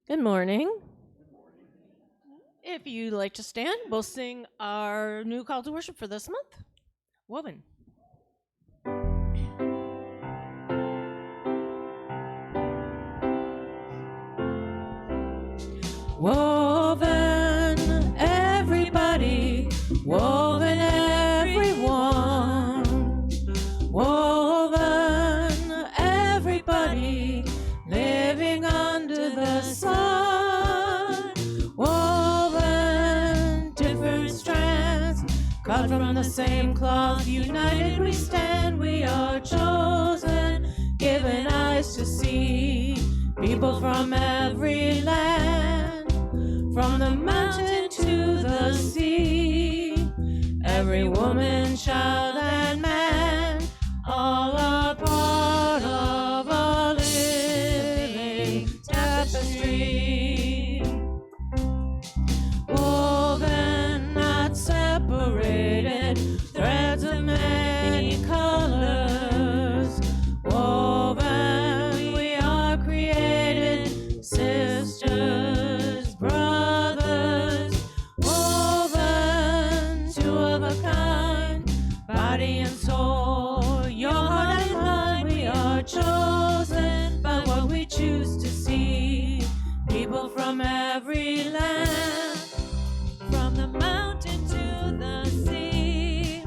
Good morning. If you'd like to stand, we'll sing our new call to worship for this month, Woven. Woven, everybody, woven, everyone. Woven, everybody, living under the sun. Woven, different strands, cut from the same cloth. United we stand, we are chosen, given eyes to see. People from every land, from the mountain to the sea. Every woman, child, and man, all are part of a living tapestry. Woven, not separated, threads of many colors. Woven, we are created, sisters, brothers. Woven, two of a kind, body and soul, your heart and mine. We are chosen by what we choose to see. People from every land, from the mountain to the sea.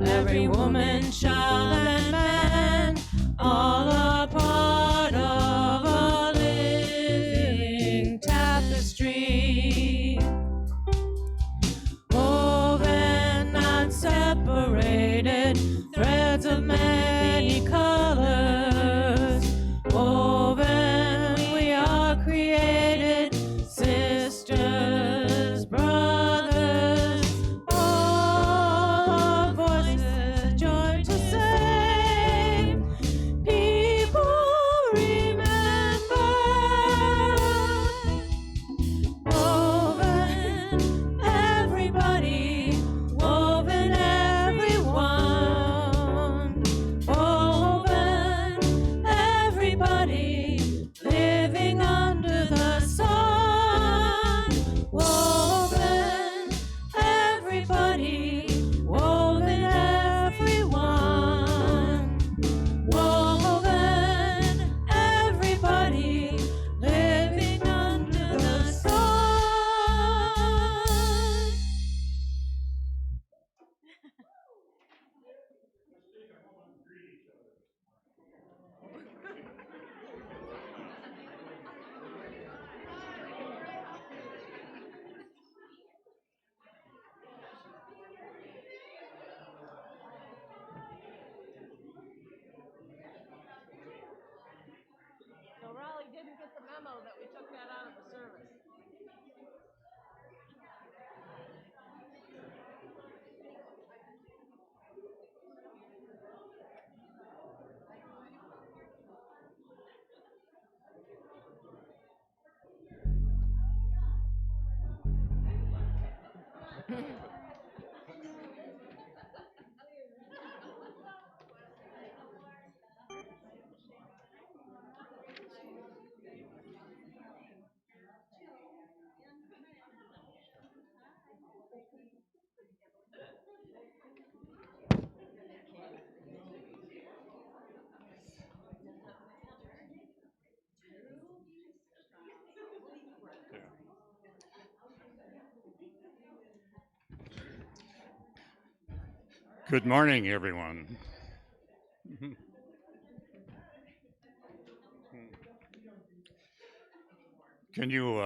Every woman, child, and man, all are part of a living tapestry. Woven, not separated, threads of many colors. Woven, we are created, sisters, brothers, all voices join to say, people remember. Woven, everybody, woven, everyone. Woven, everybody, living under the sun. Woven, everybody, woven, everyone. Woven, everybody, living under the sun. So Raleigh didn't get the memo that we took that out of the service. Good morning, everyone. Can you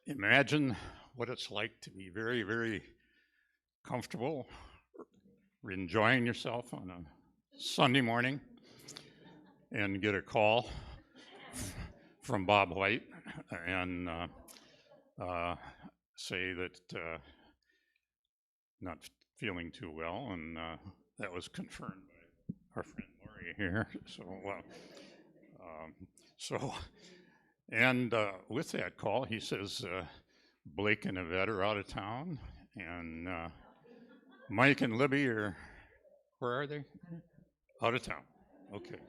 imagine what it's like to be very, very comfortable, enjoying yourself on a Sunday morning and get a call from Bob White and say that not feeling too well, and that was confirmed by our friend Lori here. Um, so, and with that call, he says Blake and Yvette are out of town, and Mike and Libby are, where are they? Out of town. Okay.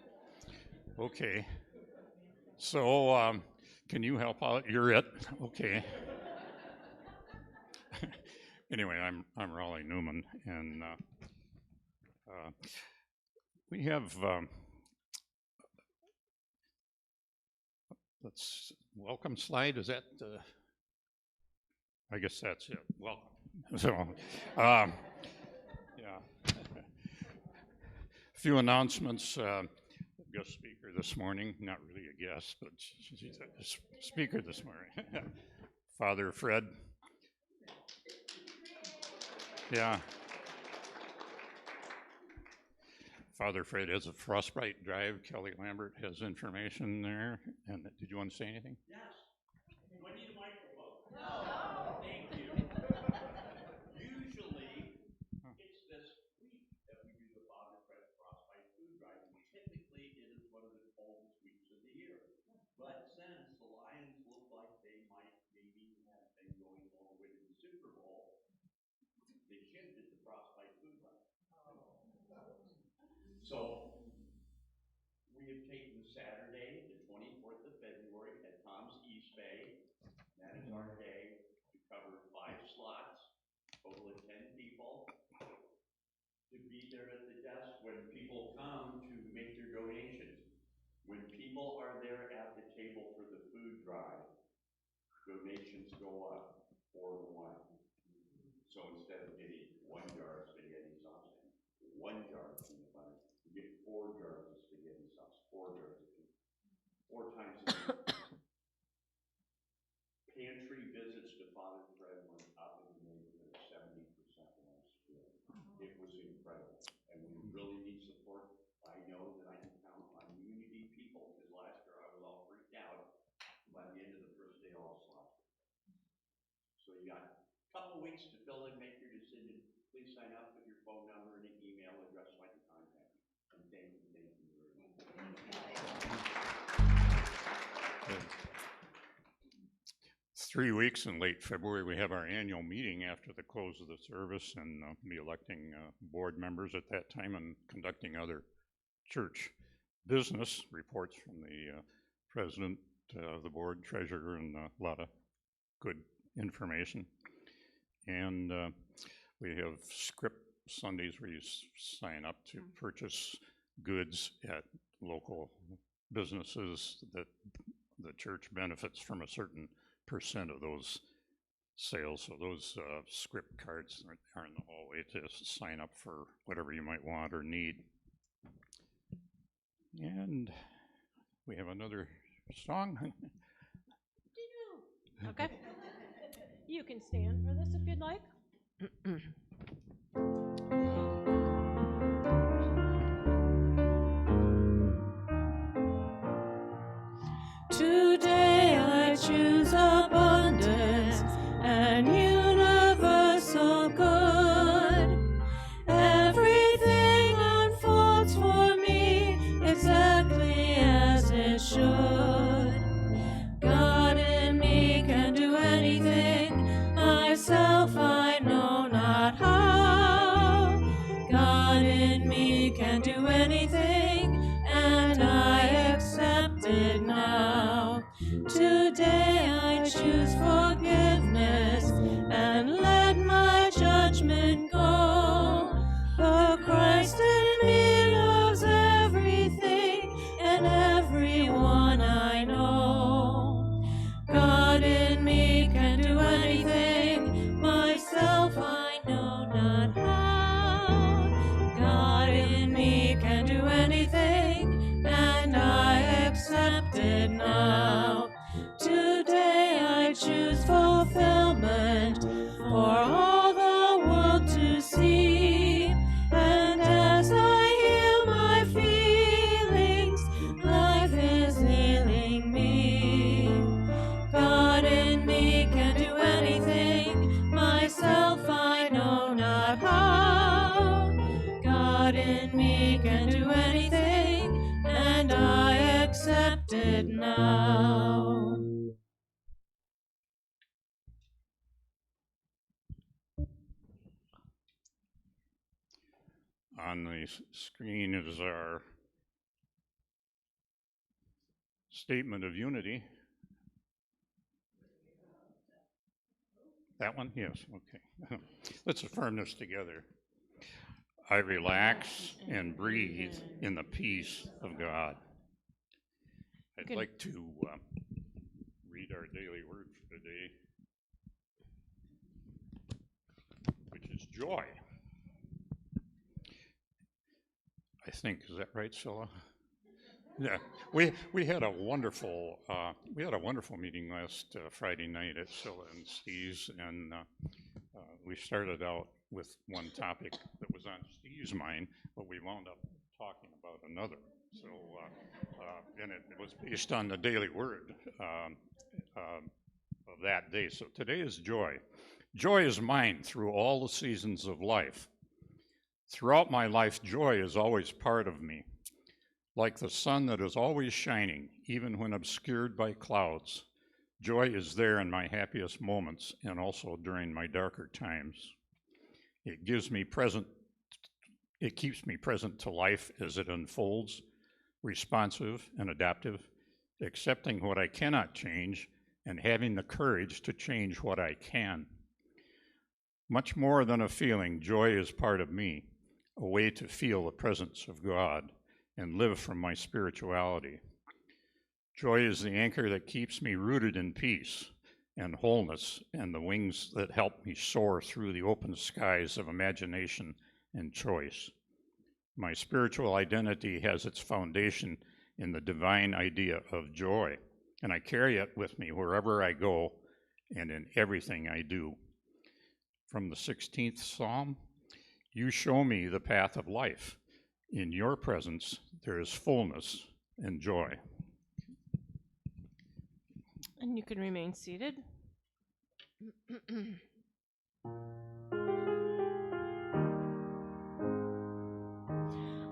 Okay. So, Can you help out? You're it. Okay. Anyway, I'm Raleigh Newman, and we have let's welcome slide. Is that? I guess that's it. Welcome. So, yeah. A few announcements. Guest speaker this morning. Not really a guest, but she's a speaker this morning. Father Fred. Yeah. Father Fred has a Frostbite Drive. Kelly Lambert has information there. And did you want to say anything? Yes. Do I need a microphone? No. Thank you. Usually, it's this week that we do the Father Fred Frostbite Food Drive, and typically it is one of the coldest weeks of the year. But since the Lions look like they might maybe have been going all the way to the Super Bowl, they shifted the Frostbite Food Drive. So we have taken Saturday, the 24th of February at Tom's East Bay. That is our day to cover 5 slots, total of 10 people, to be there at the desk when people come to make their donations. When people are there at the table for the food drive, donations go up 4 to 1. So instead of getting 1 jar of spaghetti sauce and 1 jar of peanut butter, you get 4 jars of spaghetti sauce, 4 jars of peanut butter, 4 times a week. Pantry visits to Father Fred went up in the neighborhood of 70% last year. It was incredible, and we really need support. I know that I can count on Unity people, because last year I was all freaked out. By the end of the first day, all slots. So you got a couple weeks to fill in, make your decision. Please sign up, put your phone number and an email address so I can contact you. And thank you very much. Good. 3 weeks in late February, we have our annual meeting after the close of the service, and be electing board members at that time and conducting other church business. Reports from the president, the board, treasurer, and a lot of good information. And we have script Sundays where you sign up to purchase goods at local businesses that the church benefits from a certain percent of those sales. So those script cards are in the hallway to sign up for whatever you might want or need. And we have another song. Okay. You can stand for this if you'd like. Today I choose abundance and universal good. Everything unfolds for me exactly as it should. God in me can do anything, myself I know not how. God in me can do anything, and I accept it now. Today I choose forgiveness and let my judgment go. For Christ in me loves everything and everyone I know. God in me can do anything, myself I know not how. God in me can do anything, and I accept it now. Today I choose fulfillment for all the world to see, and as I heal my feelings, life is healing me. God in me can do anything, myself I know not how. God in me can do anything, and I accept it now. On the screen is our statement of unity. That one? Yes, okay. Let's affirm this together. I relax and breathe in the peace of God. I'd Good. like to read our daily word for today, which is joy. I think, is that right, Scylla? Yeah, we had a wonderful meeting last Friday night at Scylla and Steve's, and we started out with one topic that was on Steve's mind, but we wound up talking about another. So, and it was based on the daily word of that day. So today is joy. Joy is mine through all the seasons of life. Throughout my life, joy is always part of me. Like the sun that is always shining, even when obscured by clouds, joy is there in my happiest moments and also during my darker times. It keeps me present to life as it unfolds, responsive and adaptive, accepting what I cannot change and having the courage to change what I can. Much more than a feeling, joy is part of me, a way to feel the presence of God and live from my spirituality. Joy is the anchor that keeps me rooted in peace and wholeness, and the wings that help me soar through the open skies of imagination and choice. My spiritual identity has its foundation in the divine idea of joy, and I carry it with me wherever I go and in everything I do. From the 16th Psalm, you show me the path of life. In your presence, there is fullness and joy. And you can remain seated.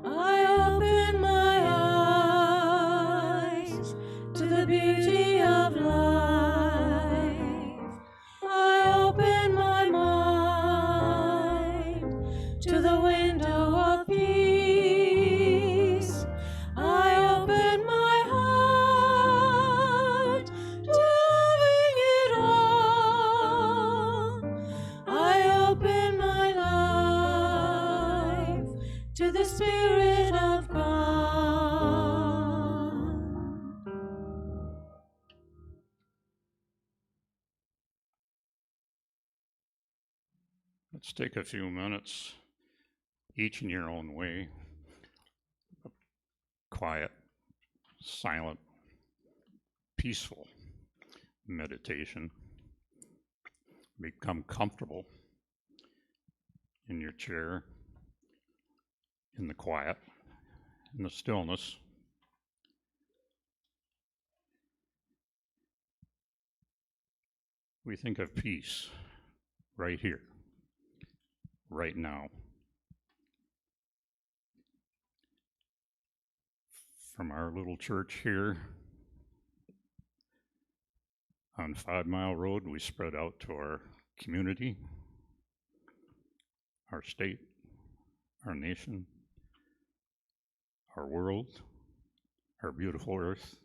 I open my eyes to the beauty of life. I open my mind to the window of peace. I open my heart to loving it all. I open my life to the Spirit of God. Let's take a few minutes, each in your own way. Quiet, silent, peaceful meditation. Become comfortable in your chair, in the quiet, in the stillness. We think of peace right here, right now. From our little church here on 5 Mile Road, we spread out to our community, our state, our nation, our world, our beautiful earth.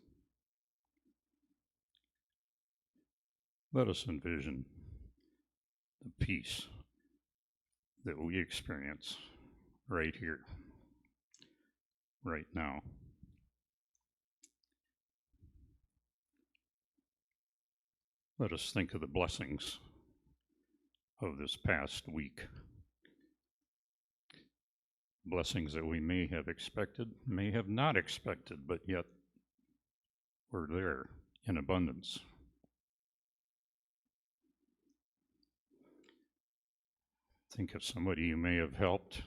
Let us envision the peace that we experience right here, right now. Let us think of the blessings of this past week. Blessings that we may have expected, may have not expected, but yet were there in abundance. Think of somebody you may have helped,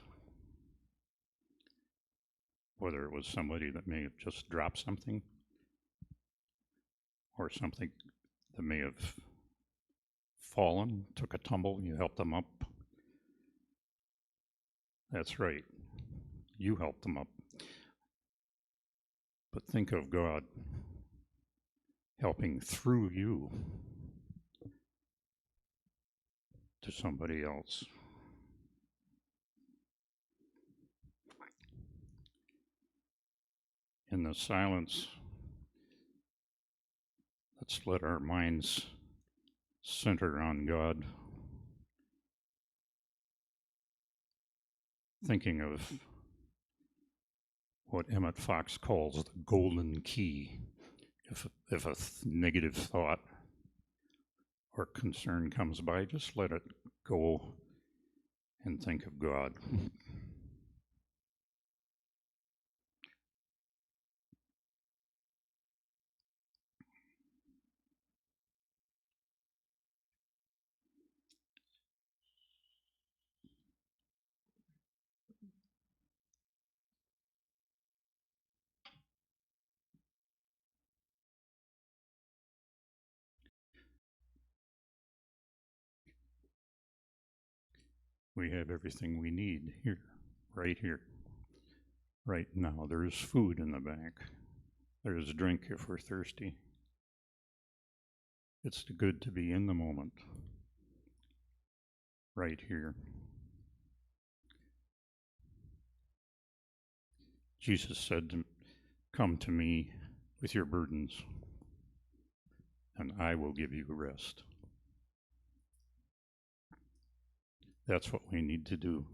whether it was somebody that may have just dropped something, or something that may have fallen, took a tumble, you helped them up. That's right, you helped them up. But think of God helping through you to somebody else. In the silence, let's let our minds center on God thinking of what Emmett Fox calls the golden key. If a negative thought or concern comes by, just let it go and think of God. We have everything we need here, right here, right now. There's food in the back. There's a drink if we're thirsty. It's good to be in the moment, right here. Jesus said, "Come to me with your burdens, and I will give you rest." That's what we need to do.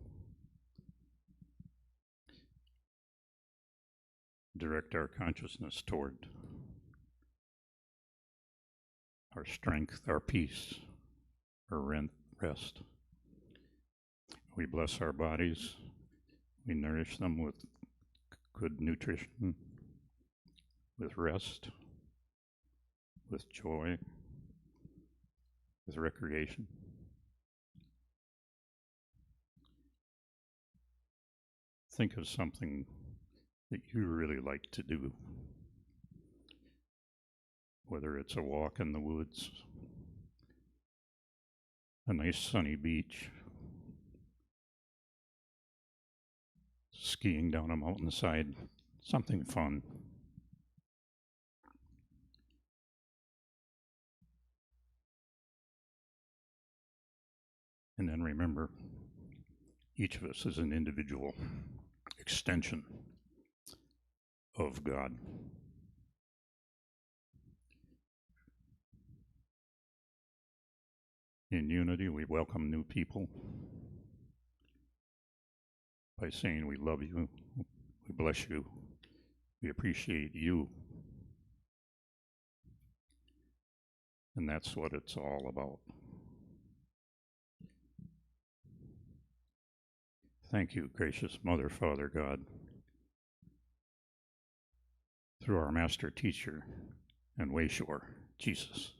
Direct our consciousness toward our strength, our peace, our rest. We bless our bodies. We nourish them with good nutrition, with rest, with joy, with recreation. Think of something that you really like to do, whether it's a walk in the woods, a nice sunny beach, skiing down a mountainside, something fun. And then remember, each of us is an individual extension of God. In unity, we welcome new people by saying we love you, we bless you, we appreciate you. And that's what it's all about. Thank you, gracious Mother, Father, God, through our Master Teacher and Wayshower, Jesus,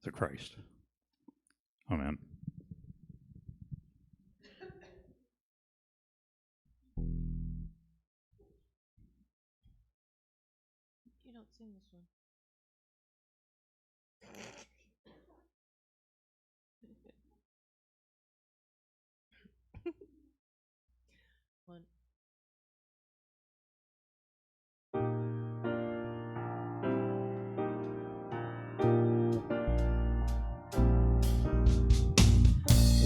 the Christ. Amen. You don't sing this one. One.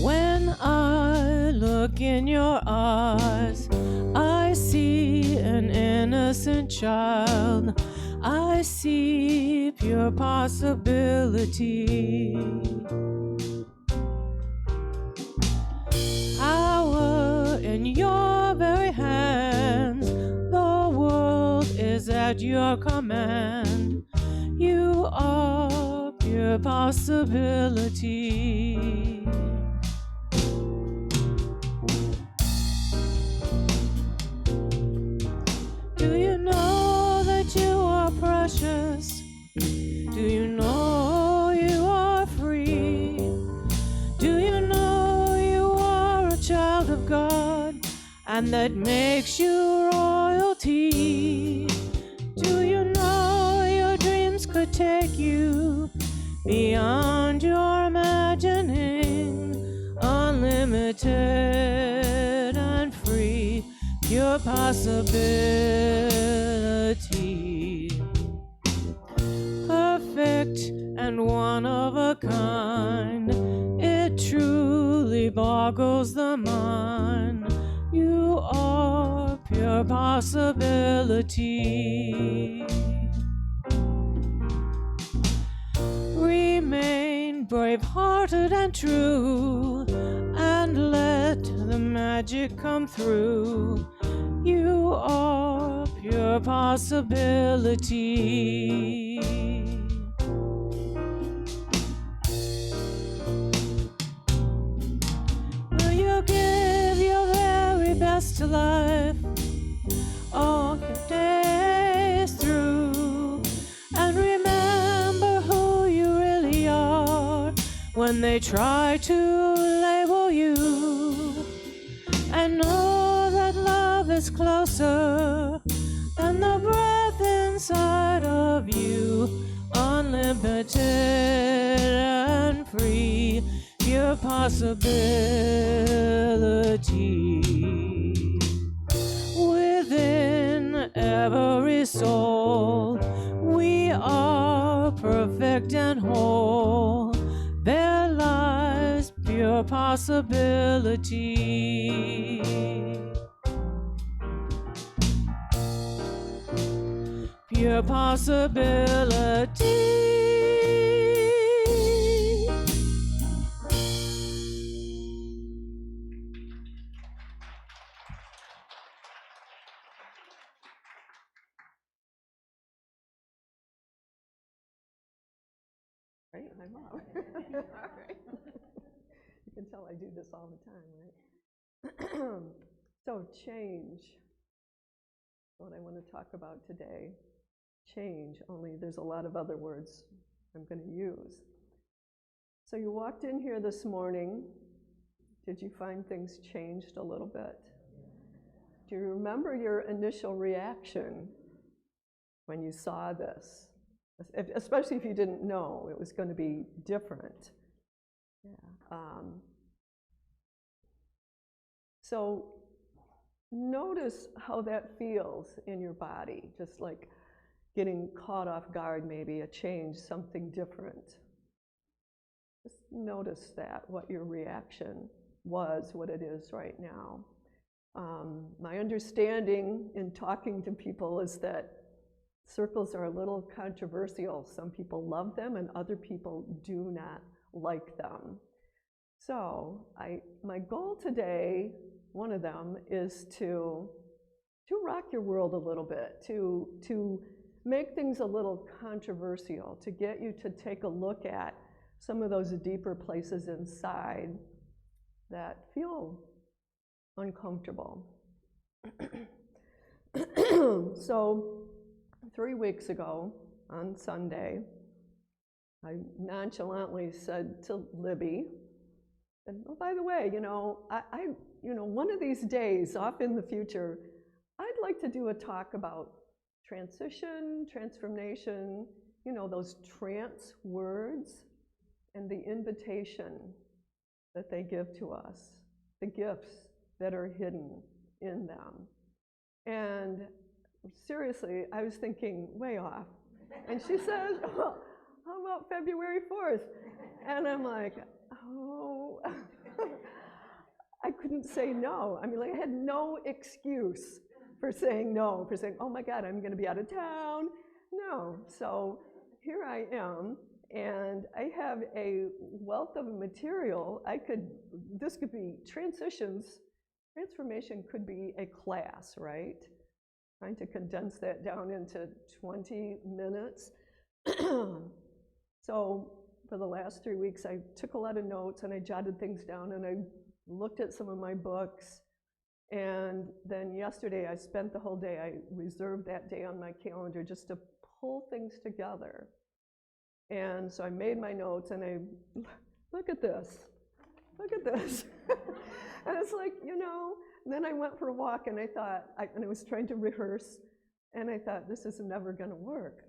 When I look in your eyes, I see an innocent child. I see pure possibility. Power in your very hands. The world is at your command. You are pure possibility. Do you know that you are precious? Do you know you are free? Do you know you are a child of God, and that makes you royalty? Do you know your dreams could take you beyond your imagining, unlimited and free, pure possibility? Perfect and one of a kind, it truly boggles the mind. You are pure possibility. Remain brave-hearted and true, and let let the magic come through. You are pure possibility. Will you give your very best to life all your days through, and remember who you really are when they try to label you, and know that love is closer than the breath inside of you, unlimited and free, pure possibility. Within every soul, we are perfect and whole. There lies pure possibility. Pure possibility. Right, I'm up. All right. You can tell I do this all the time, right? So change, what I want to talk about today. Change, only there's a lot of other words I'm going to use. So you walked in here this morning. Did you find things changed a little bit? Do you remember your initial reaction when you saw this? Especially if you didn't know it was going to be different. Yeah. So notice how that feels in your body, just like getting caught off guard, maybe a change, something different. Just notice that, what your reaction was, what it is right now. My understanding in talking to people is that circles are a little controversial. Some people love them and other people do not like them. So my goal today, one of them, is to rock your world a little bit, to make things a little controversial, to get you to take a look at some of those deeper places inside that feel uncomfortable. So 3 weeks ago on Sunday, I nonchalantly said to Libby, and, oh, by the way, one of these days off in the future, I'd like to do a talk about transition, transformation, those trance words, and the invitation that they give to us, the gifts that are hidden in them. And seriously, I was thinking way off. And she says, oh, how about February 4th? And I'm like, oh. I couldn't say no. I mean, like, I had no excuse for saying no, for saying, oh my God, I'm gonna be out of town. No, so here I am, and I have a wealth of material. This could be transformation could be a class, right? Trying to condense that down into 20 minutes. So for the last 3 weeks, I took a lot of notes and I jotted things down and I looked at some of my books. And then yesterday, I spent the whole day, I reserved that day on my calendar just to pull things together. And so I made my notes and I, look at this. And it's like, then I went for a walk and I thought, and I was trying to rehearse, and I thought, this is never gonna work,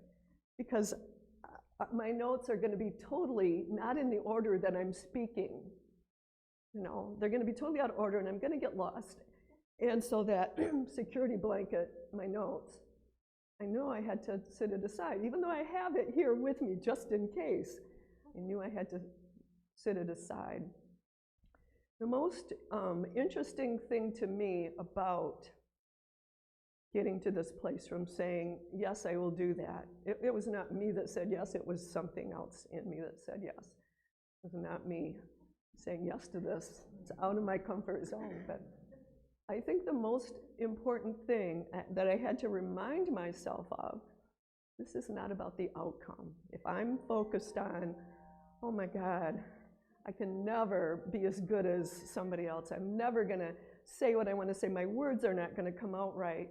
because my notes are gonna be totally not in the order that I'm speaking. They're gonna be totally out of order and I'm gonna get lost. And so that security blanket, my notes, I know I had to set it aside. Even though I have it here with me just in case, I knew I had to set it aside. The most interesting thing to me about getting to this place from saying, yes, I will do that. It was not me that said yes, it was something else in me that said yes. It was not me saying yes to this. It's out of my comfort zone. But I think the most important thing that I had to remind myself of, this is not about the outcome. If I'm focused on, oh my God, I can never be as good as somebody else. I'm never going to say what I want to say. My words are not going to come out right.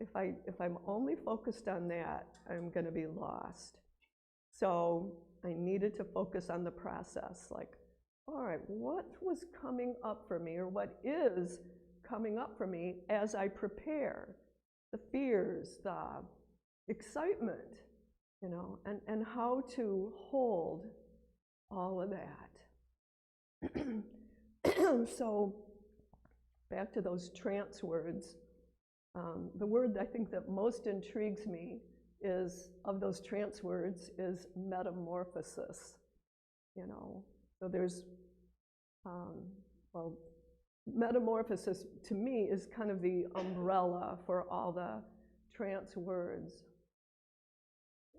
If I'm only focused on that, I'm going to be lost. So I needed to focus on the process. Like, all right, what was coming up for me, or what is coming up for me as I prepare? The fears, the excitement, you know, and how to hold all of that. So back to those trance words. The word I think that most intrigues me is, of those trance words, is metamorphosis. You know, so there's, well, metamorphosis to me is kind of the umbrella for all the trance words.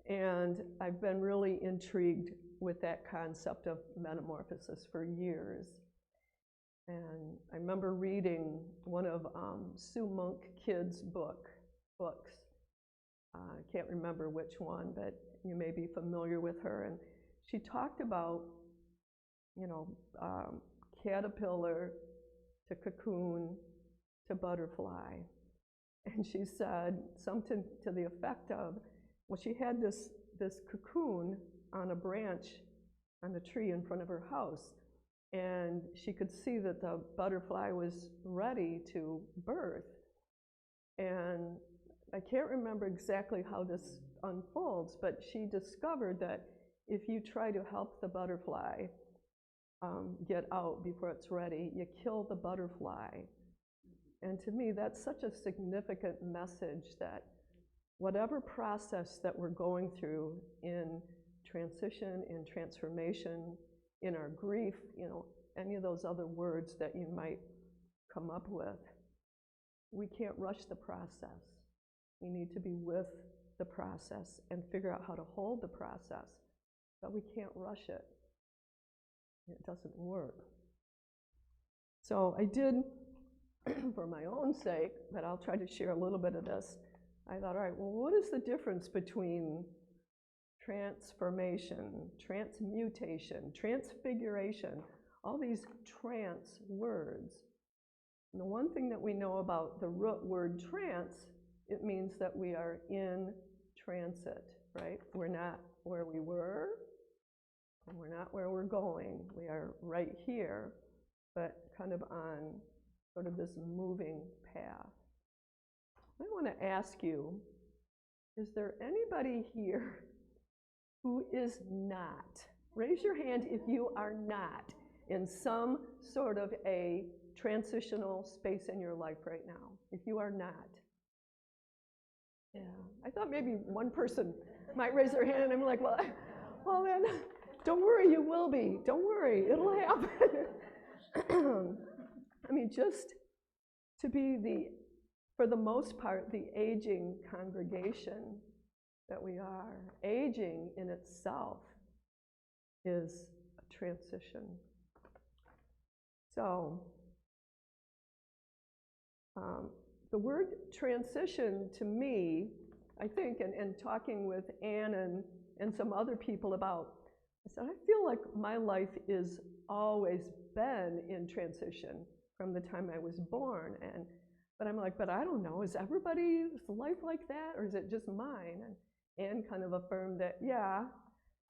And I've been really intrigued with that concept of metamorphosis for years. And I remember reading one of Sue Monk Kidd's books. I can't remember which one, but you may be familiar with her. And she talked about, you know, caterpillar to cocoon to butterfly. And she said something to the effect of, well, she had this cocoon on a branch on a tree in front of her house. And she could see that the butterfly was ready to birth. And I can't remember exactly how this unfolds, but she discovered that if you try to help the butterfly get out before it's ready, you kill the butterfly. And to me, that's such a significant message that whatever process that we're going through in transition, in transformation, in our grief, you know, any of those other words that you might come up with, we can't rush the process. We need to be with the process and figure out how to hold the process, but we can't rush it. It doesn't work. So I did, for my own sake, but I'll try to share a little bit of this. I thought, all right, well, what is the difference between transformation, transmutation, transfiguration, all these trance words? And the one thing that we know about the root word trance, it means that we are in transit, right? We're not where we were, and we're not where we're going. We are right here, but kind of on sort of this moving path. I want to ask you, is there anybody here who is not? Raise your hand if you are not in some sort of a transitional space in your life right now, if you are not. Yeah, I thought maybe one person might raise their hand, and I'm like, well then, don't worry, you will be. Don't worry, it'll happen. I mean, just to be for the most part, the aging congregation that we are. Aging in itself is a transition. So, the word transition to me, I think, and talking with Ann and some other people about, I said, I feel like my life is always been in transition from the time I was born. But I'm like, but I don't know, is everybody's life like that, or is it just mine? And Ann kind of affirmed that, yeah,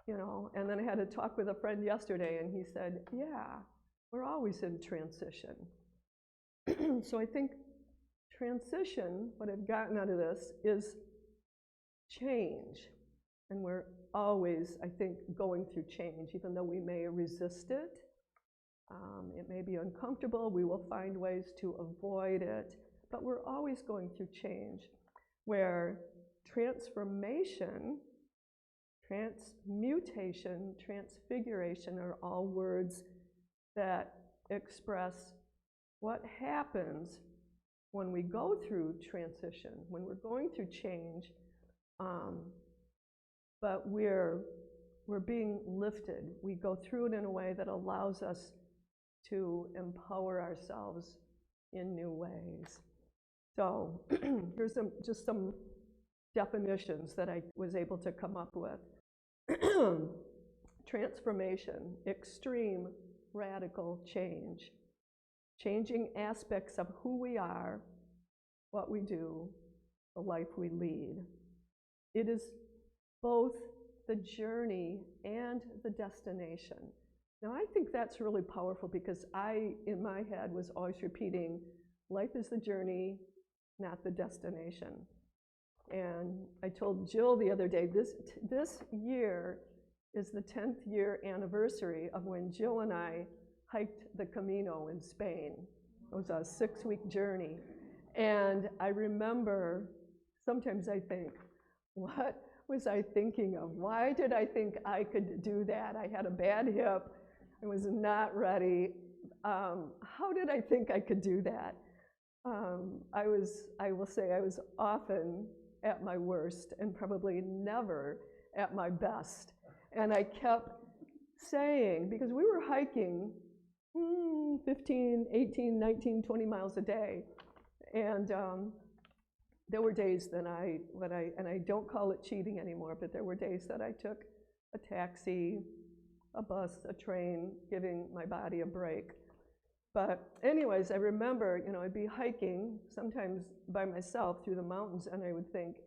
you know, and then I had a talk with a friend yesterday, and he said, yeah, we're always in transition. So I think transition, what I've gotten out of this, is change. And we're always, I think, going through change, even though we may resist it. It may be uncomfortable. We will find ways to avoid it. But we're always going through change, where transformation, transmutation, transfiguration are all words that express what happens when we go through transition, when we're going through change, but we're we're being lifted. We go through it in a way that allows us to empower ourselves in new ways. So here's just some definitions that I was able to come up with. Transformation, extreme, radical change, changing aspects of who we are, what we do, the life we lead. It is both the journey and the destination. Now, I think that's really powerful because I, in my head, was always repeating, life is the journey, not the destination. And I told Jill the other day, this year is the 10th year anniversary of when Jill and I hiked the Camino in Spain. It was a 6-week journey. And I remember, sometimes I think, what was I thinking of? Why did I think I could do that? I had a bad hip. I was not ready. How did I think I could do that? I will say I was often at my worst and probably never at my best. And I kept saying, because we were hiking 15, 18, 19, 20 miles a day. And there were days that and I don't call it cheating anymore, but there were days that I took a taxi, a bus, a train, giving my body a break. But anyways, I remember, I'd be hiking, sometimes by myself through the mountains, and I would think,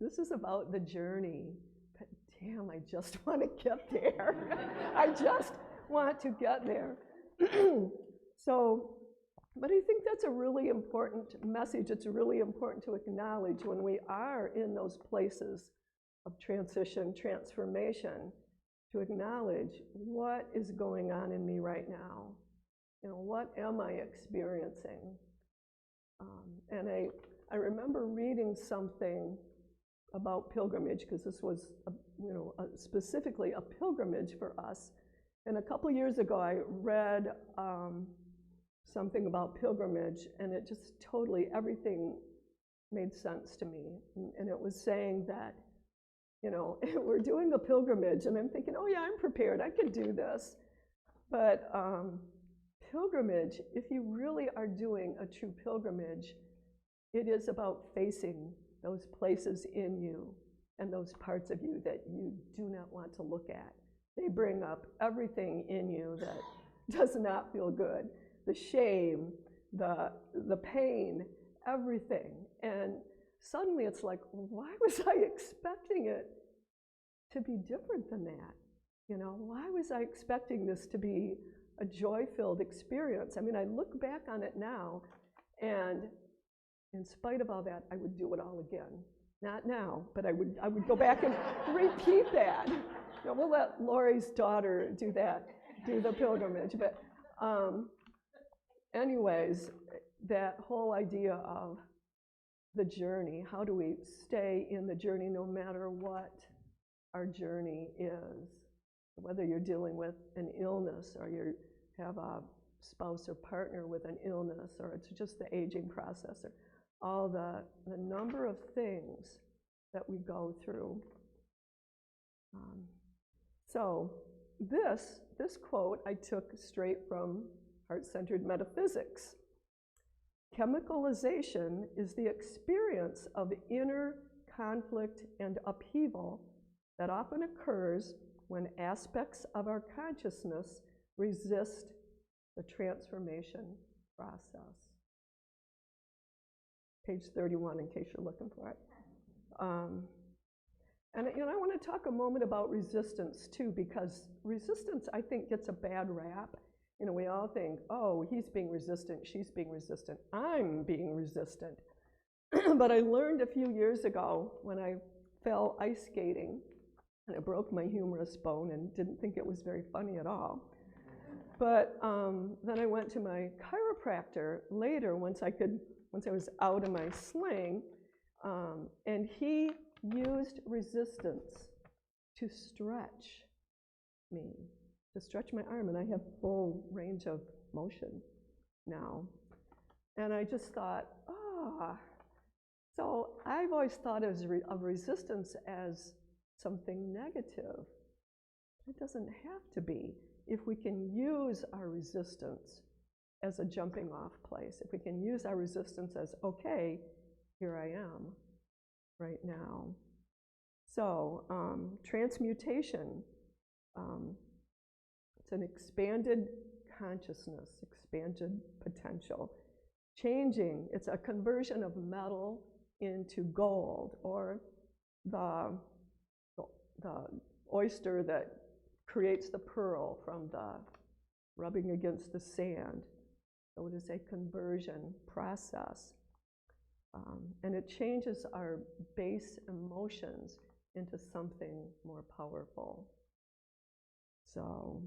this is about the journey, but damn, I just want to get there. I just want to get there. But I think that's a really important message. It's really important to acknowledge when we are in those places of transition, transformation, to acknowledge what is going on in me right now. What am I experiencing? And I remember reading something about pilgrimage, because this was specifically a pilgrimage for us. And a couple years ago, I read something about pilgrimage, and it just totally, everything made sense to me. And it was saying that, we're doing a pilgrimage, and I'm thinking, oh yeah, I'm prepared, I could do this. But pilgrimage, if you really are doing a true pilgrimage, it is about facing those places in you and those parts of you that you do not want to look at. They bring up everything in you that does not feel good. The shame, the pain, everything. And suddenly it's like, why was I expecting it to be different than that? Why was I expecting this to be a joy-filled experience? I mean, I look back on it now, and in spite of all that, I would do it all again. Not now, but I would go back and repeat that. We'll let Lori's daughter do the pilgrimage. But anyways, that whole idea of the journey, how do we stay in the journey no matter what our journey is? Whether you're dealing with an illness, or you have a spouse or partner with an illness, or it's just the aging process, or all the number of things that we go through. So this quote I took straight from Heart-Centered Metaphysics. Chemicalization is the experience of inner conflict and upheaval that often occurs when aspects of our consciousness resist the transformation process. Page 31, in case you're looking for it. And I want to talk a moment about resistance too, because resistance, I think, gets a bad rap. We all think, oh, he's being resistant, she's being resistant, I'm being resistant. But I learned a few years ago when I fell ice skating, and I broke my humerus bone and didn't think it was very funny at all. But then I went to my chiropractor later, once I was out of my sling, and he used resistance to stretch me, to stretch my arm, and I have full range of motion now. And I just thought, so I've always thought of resistance as something negative. It doesn't have to be. If we can use our resistance as a jumping off place, if we can use our resistance as, okay, here I am right now. So transmutation, it's an expanded consciousness, expanded potential. Changing, it's a conversion of metal into gold, or the oyster that creates the pearl from the rubbing against the sand. So it is a conversion process. And it changes our base emotions into something more powerful. So,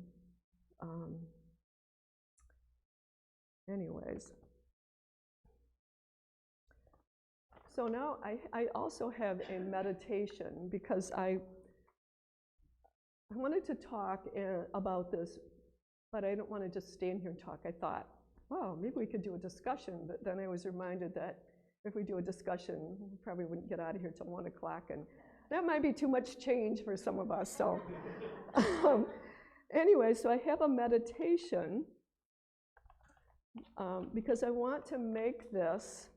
anyways. So now I also have a meditation, because I wanted to talk about this, but I don't want to just stand here and talk. I thought, well, maybe we could do a discussion, but then I was reminded that if we do a discussion, we probably wouldn't get out of here till 1 o'clock, and that might be too much change for some of us. So anyway, so I have a meditation because I want to make this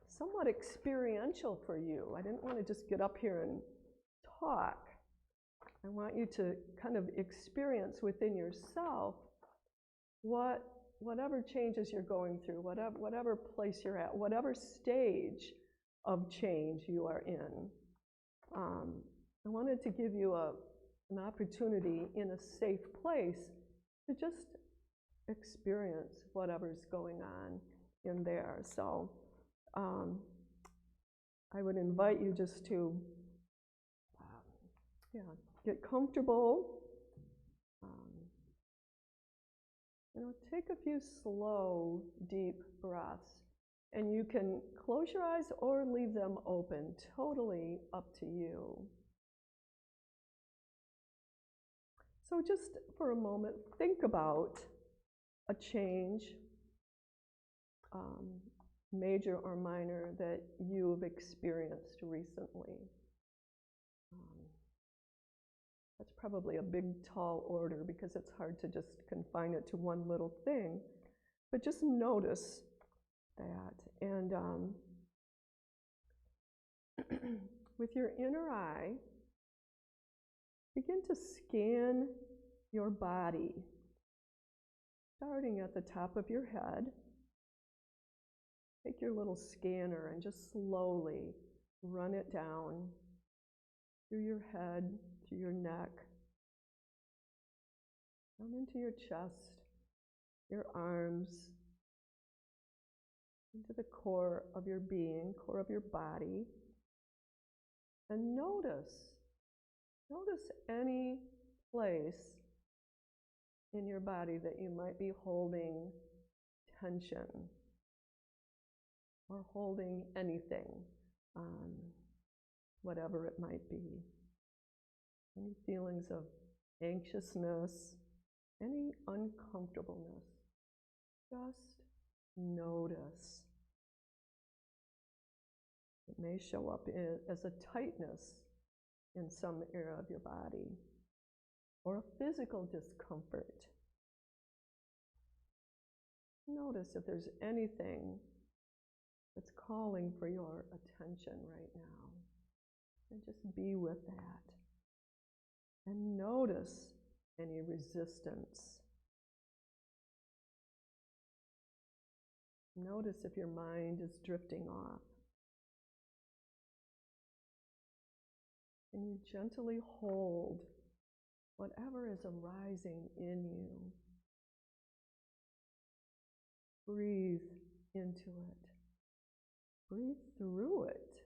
somewhat experiential for you. I didn't want to just get up here and talk. I want you to kind of experience within yourself whatever changes you're going through, whatever place you're at, whatever stage of change you are in. I wanted to give you an opportunity in a safe place to just experience whatever's going on in there. So I would invite you just to get comfortable. Take a few slow, deep breaths, and you can close your eyes or leave them open, totally up to you. So just for a moment, think about a change, major or minor, that you've experienced recently. That's probably a big, tall order, because it's hard to just confine it to one little thing. But just notice that. And with your inner eye, begin to scan your body, starting at the top of your head. Take your little scanner and just slowly run it down through your head, to your neck, down into your chest, your arms, into the core of your being, core of your body. And notice any place in your body that you might be holding tension or holding anything, whatever it might be. Any feelings of anxiousness, any uncomfortableness, just notice. It may show up as a tightness in some area of your body, or a physical discomfort. Notice if there's anything that's calling for your attention right now, and just be with that. And notice any resistance. Notice if your mind is drifting off. And you gently hold whatever is arising in you. Breathe into it. Breathe through it.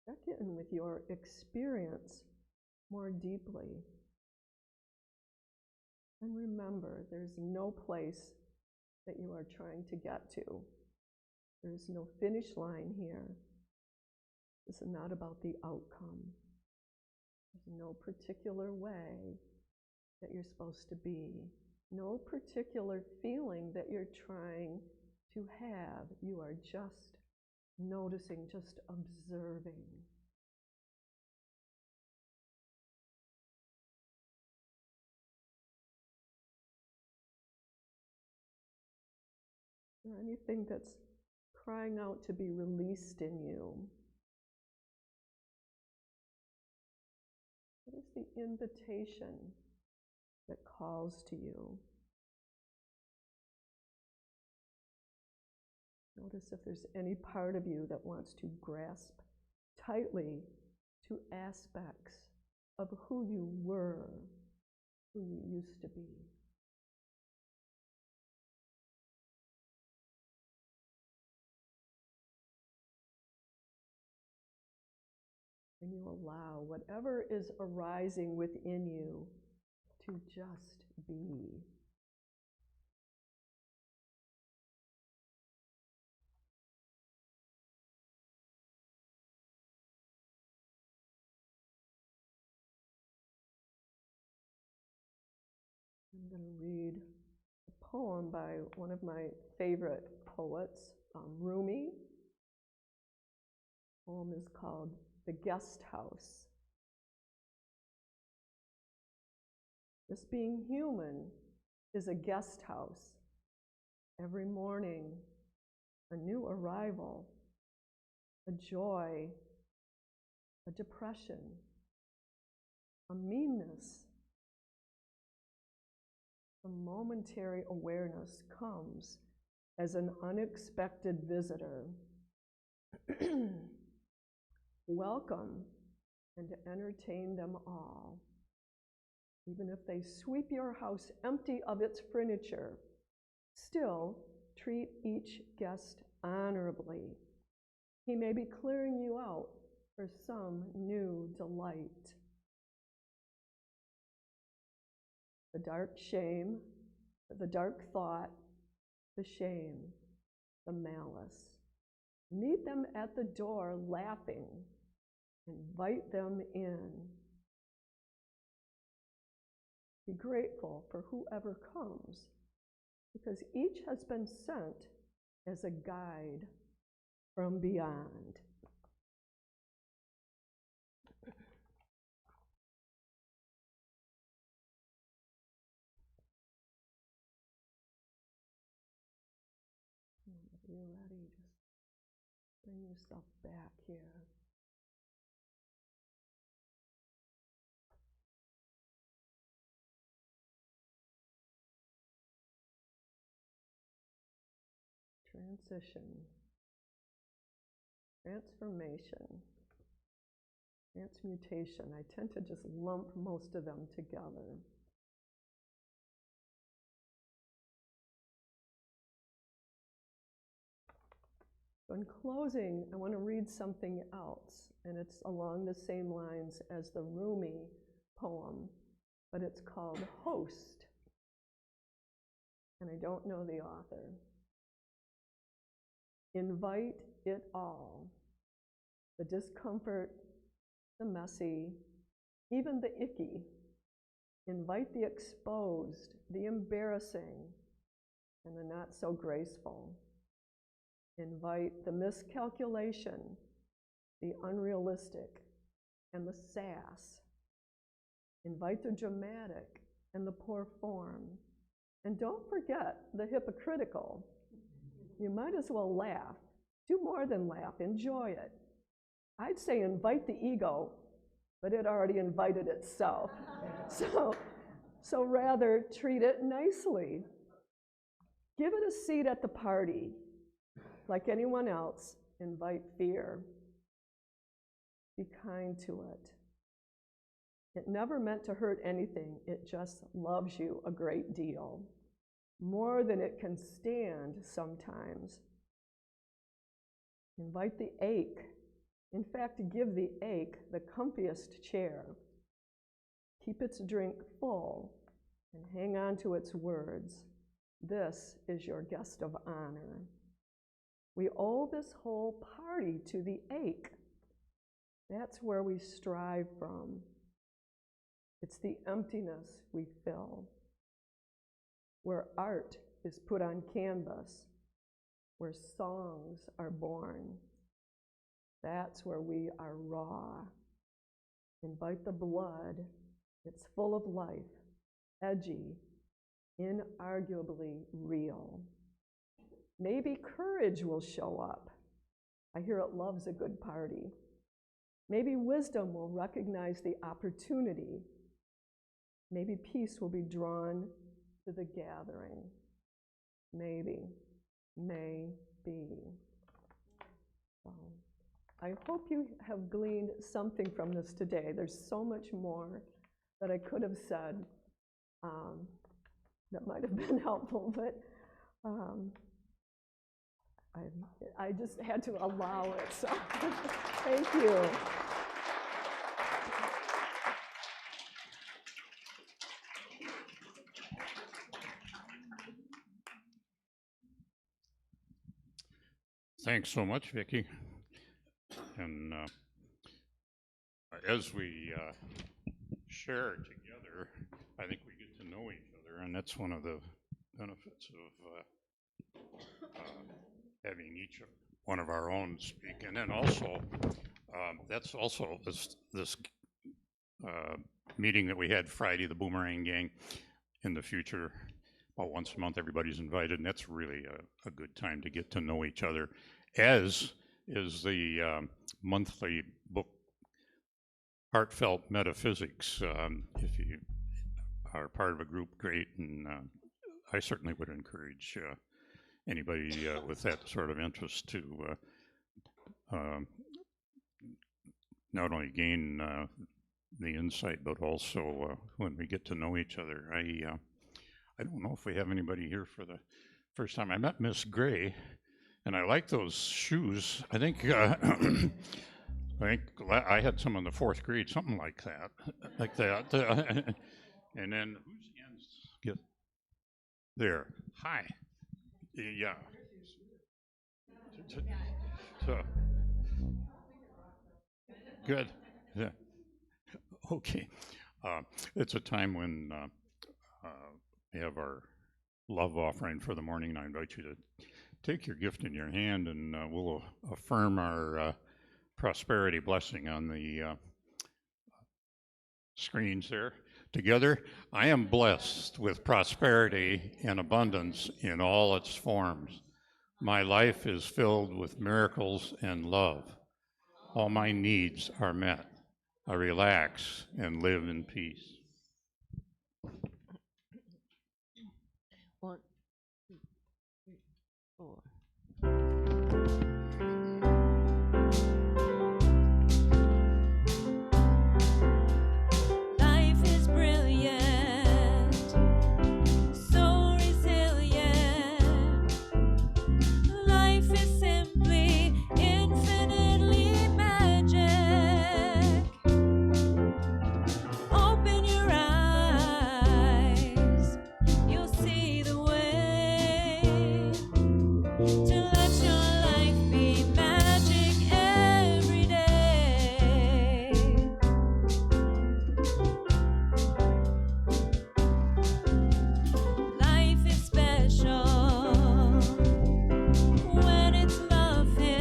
Check in with your experience more deeply. And remember, there's no place that you are trying to get to. There's no finish line here. This is not about the outcome. There's no particular way that you're supposed to be. No particular feeling that you're trying to have. You are just noticing, just observing. Or anything that's crying out to be released in you. What is the invitation that calls to you? Notice if there's any part of you that wants to grasp tightly to aspects of who you were, who you used to be. And you allow whatever is arising within you to just be. I'm going to read a poem by one of my favorite poets, Rumi. The poem is called The Guest House. This being human is a guest house. Every morning, a new arrival, a joy, a depression, a meanness. A momentary awareness comes as an unexpected visitor. Welcome and entertain them all. Even if they sweep your house empty of its furniture, still treat each guest honorably. He may be clearing you out for some new delight. The dark shame, the dark thought, the shame, the malice. Meet them at the door laughing. Invite them in. Be grateful for whoever comes, because each has been sent as a guide from beyond. If you're ready, just bring yourself back here. Transition, transformation, transmutation. I tend to just lump most of them together. So in closing, I want to read something else, and it's along the same lines as the Rumi poem, but it's called Host, and I don't know the author. Invite it all, the discomfort, the messy, even the icky. Invite the exposed, the embarrassing, and the not so graceful. Invite the miscalculation, the unrealistic, and the sass. Invite the dramatic and the poor form. And don't forget the hypocritical. You might as well laugh. Do more than laugh, enjoy it. I'd say invite the ego, but it already invited itself. So rather treat it nicely. Give it a seat at the party. Like anyone else, invite fear. Be kind to it. It never meant to hurt anything. It just loves you a great deal, more than it can stand sometimes. Invite the ache. In fact, give the ache the comfiest chair. Keep its drink full and hang on to its words. This is your guest of honor. We owe this whole party to the ache. That's where we strive from. It's the emptiness we fill. Where art is put on canvas, where songs are born, That's where we are raw. Invite the blood. It's full of life, edgy, inarguably real. Maybe courage will show up. I hear it loves a good party. Maybe wisdom will recognize the opportunity. Maybe peace will be drawn to the gathering. Maybe. So, I hope you have gleaned something from this today. There's so much more that I could have said that might have been helpful, but I just had to allow it, so thank you. Thanks so much, Vicki. And as we share together, I think we get to know each other, and that's one of the benefits of having each one of our own speak. And then also, that's also this meeting that we had Friday, the Boomerang Gang. In the future, about once a month, everybody's invited, and that's really a good time to get to know each other, as is the monthly book, Heartfelt Metaphysics. If you are part of a group, great, and I certainly would encourage anybody with that sort of interest to not only gain the insight, but also when we get to know each other. I don't know if we have anybody here for the first time. I met Miss Gray, and I like those shoes. I think I had some in the 4th grade, something like that, and then who's Jens? Get there. Hi. Yeah. So good. Yeah. Okay. It's a time when we have our love offering for the morning, and I invite you to take your gift in your hand, and we'll affirm our prosperity blessing on the screens there. Together, I am blessed with prosperity and abundance in all its forms. My life is filled with miracles and love. All my needs are met. I relax and live in peace. 1, 2, 3, 4. Life is brilliant, so resilient. Life is simply infinitely magic. Open your eyes, you'll see the way to let your life be magic every day. Life is special when it's love-filled.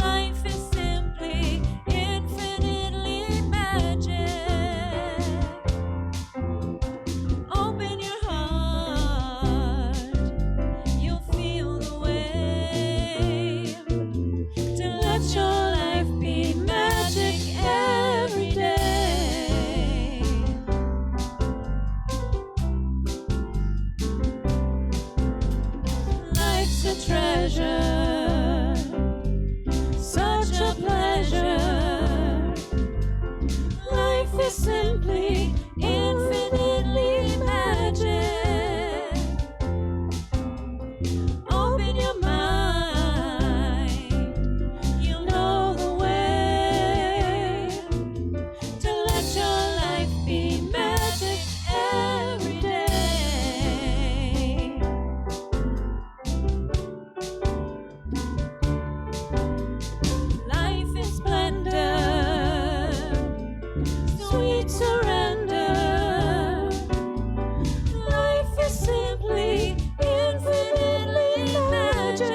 Life is simply infinitely magic. Open your heart, you'll feel the way to let your life be magic every day. Life's a treasure, such a pleasure. Life is simply infinitely magic. Open your mind, you'll know the way to let your life be magic every day. Life is splendor, sweet surrender. Life is simply infinitely magic.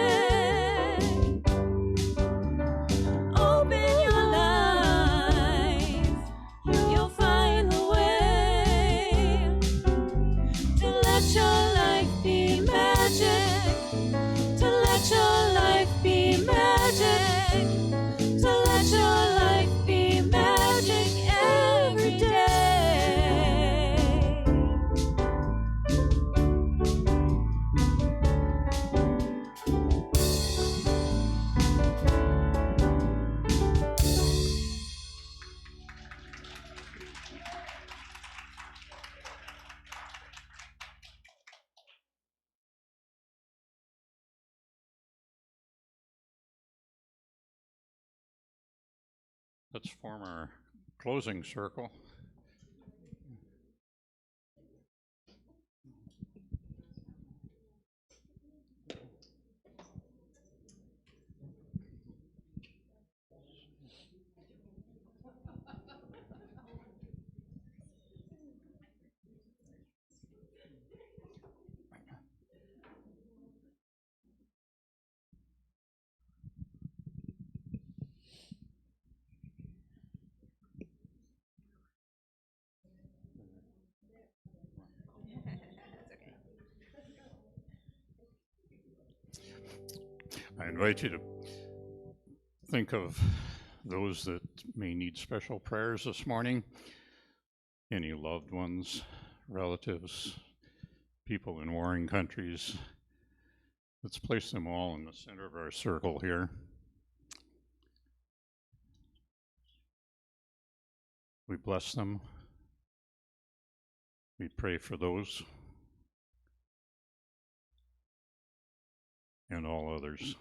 Let's form our closing circle. I invite you to think of those that may need special prayers this morning, any loved ones, relatives, people in warring countries. Let's place them all in the center of our circle here. We bless them. We pray for those and all others.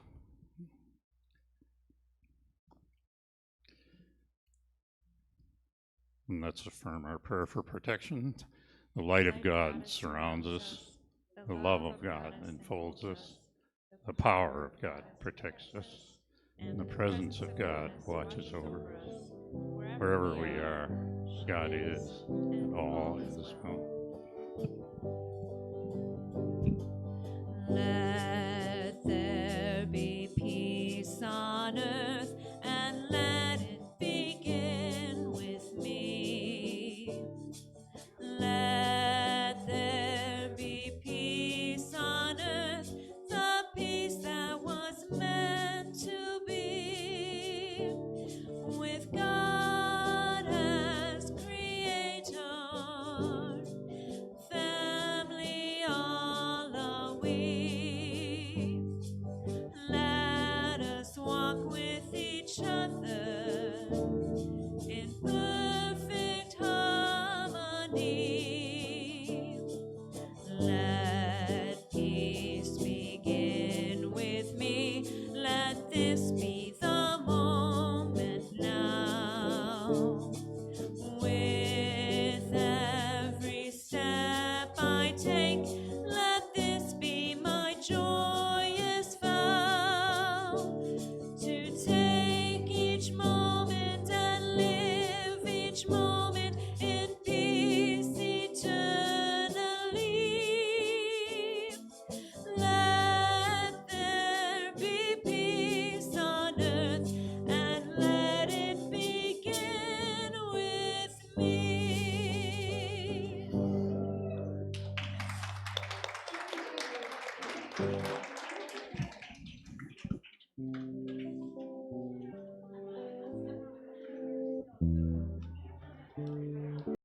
And let's affirm our prayer for protection. The light of God surrounds us. The love of God enfolds us. The power of God protects us. And the presence of God watches over us. Wherever we are, God is, and all is well. Let there be peace on earth, and let it begin with me. Let there be peace on earth, the peace that was meant to be, with God as creator, family all are we. Let us walk with each other in perfect harmony. Let peace begin with me. Let this be the moment now. With every step I take, let this be my joyous vow, to take each moment and live each moment in peace eternally. Let there be peace on earth, and let it begin with me.